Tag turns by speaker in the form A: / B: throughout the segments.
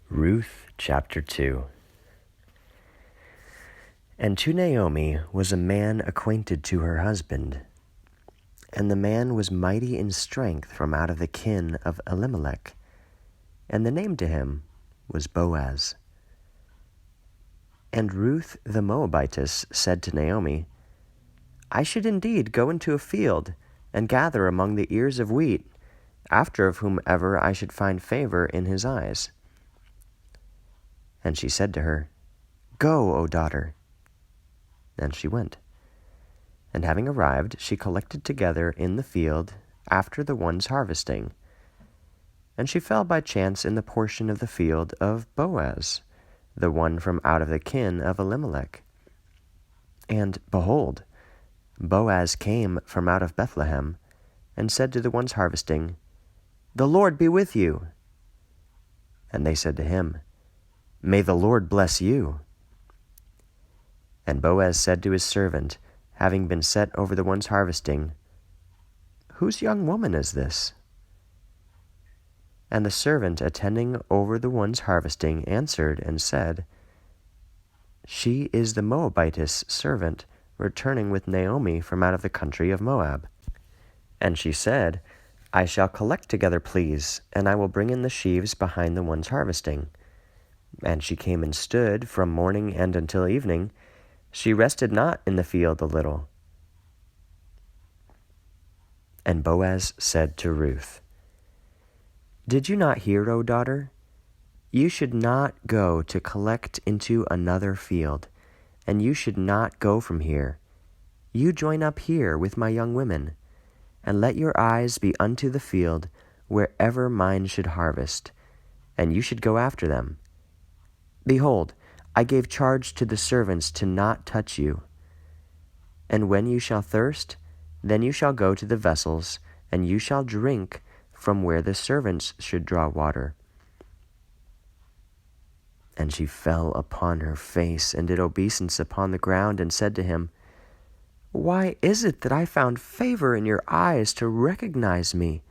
A: Ruth chapter 2. And to Naomi was a man acquainted to her husband, and the man was mighty in strength from out of the kin of Elimelech, and the name to him was Boaz. And Ruth the Moabitess said to Naomi, I should indeed go into a field, and gather among the ears of wheat, after of whomever I should find favor in his eyes. And she said to her, Go, O daughter. And she went. And having arrived, she collected together in the field after the one's harvesting. And she fell by chance in the portion of the field of Boaz, the one from out of the kin of Elimelech. And behold, Boaz came from out of Bethlehem, and said to the ones harvesting, The Lord be with you. And they said to him, May the Lord bless you. And Boaz said to his servant, having been set over the ones harvesting, Whose young woman is this? And the servant attending over the ones harvesting answered and said, She is the Moabitess servant, returning with Naomi from out of the country of Moab. And she said, I shall collect together, please, and I will bring in the sheaves behind the ones harvesting. And she came and stood from morning and until evening. She rested not in the field a little. And Boaz said to Ruth, Did you not hear, O daughter? You should not go to collect into another field, and you should not go from here. You join up here with my young women, and let your eyes be unto the field wherever mine should harvest, and you should go after them. Behold, I gave charge to the servants to not touch you. And when you shall thirst, then you shall go to the vessels, and you shall drink from where the servants should draw water. And she fell upon her face, and did obeisance upon the ground, and said to him, Why is it that I found favor in your eyes to recognize me,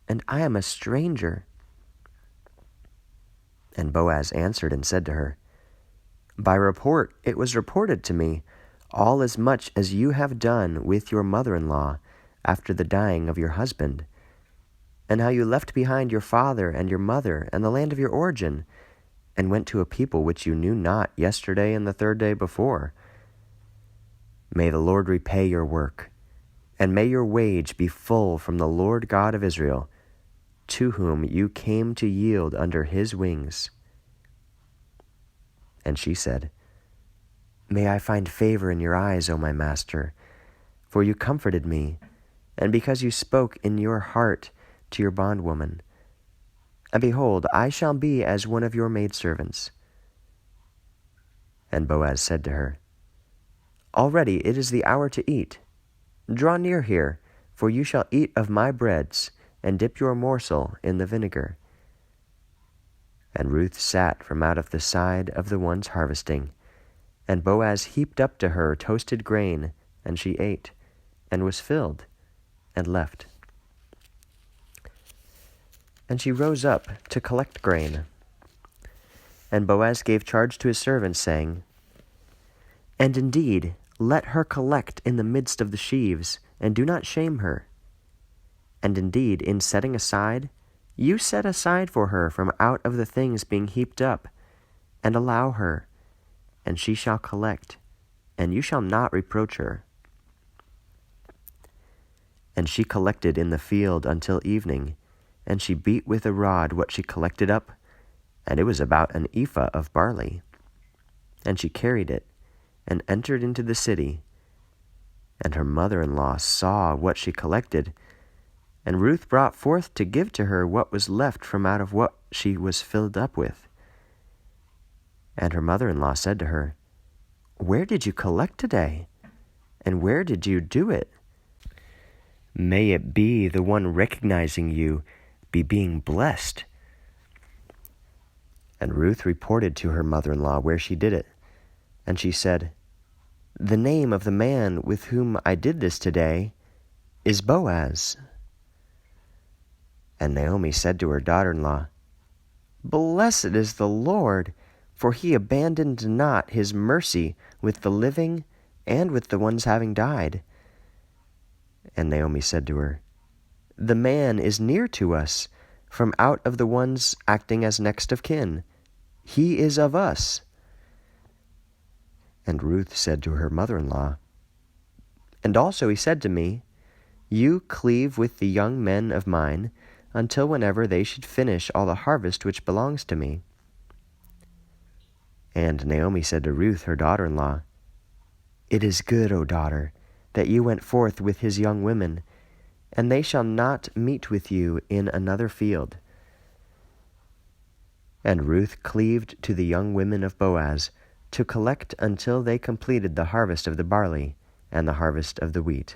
A: and I am a stranger? And Boaz answered and said to her, By report it was reported to me, all as much as you have done with your mother-in-law after the dying of your husband, and how you left behind your father and your mother and the land of your origin, and went to a people which you knew not yesterday and the third day before. May the Lord repay your work, and may your wage be full from the Lord God of Israel, to whom you came to yield under his wings. And she said, May I find favor in your eyes, O my master, for you comforted me, and because you spoke in your heart to your bondwoman. And behold, I shall be as one of your maidservants. And Boaz said to her, Already it is the hour to eat. Draw near here, for you shall eat of my breads, and dip your morsel in the vinegar. And Ruth sat from out of the side of the ones harvesting, and Boaz heaped up to her toasted grain, and she ate, and was filled, and left. And she rose up to collect grain. And Boaz gave charge to his servants, saying, And indeed, let her collect in the midst of the sheaves, and do not shame her. And indeed, in setting aside, you set aside for her from out of the things being heaped up, and allow her, and she shall collect, and you shall not reproach her. And she collected in the field until evening, and she beat with a rod what she collected up, and it was about an ephah of barley. And she carried it, and entered into the city. And her mother-in-law saw what she collected, and Ruth brought forth to give to her what was left from out of what she was filled up with. And her mother-in-law said to her, Where did you collect today? And where did you do it? May it be the one recognizing you be being blessed. And Ruth reported to her mother-in-law where she did it. And she said, The name of the man with whom I did this today is Boaz. And Naomi said to her daughter-in-law, Blessed is the Lord, for he abandoned not his mercy with the living and with the ones having died. And Naomi said to her, The man is near to us, from out of the ones acting as next of kin. He is of us. And Ruth said to her mother-in-law, And also he said to me, You cleave with the young men of mine, until whenever they should finish all the harvest which belongs to me. And Naomi said to Ruth her daughter-in-law, It is good, O daughter, that you went forth with his young women, and they shall not meet with you in another field. And Ruth cleaved to the young women of Boaz, to collect until they completed the harvest of the barley and the harvest of the wheat.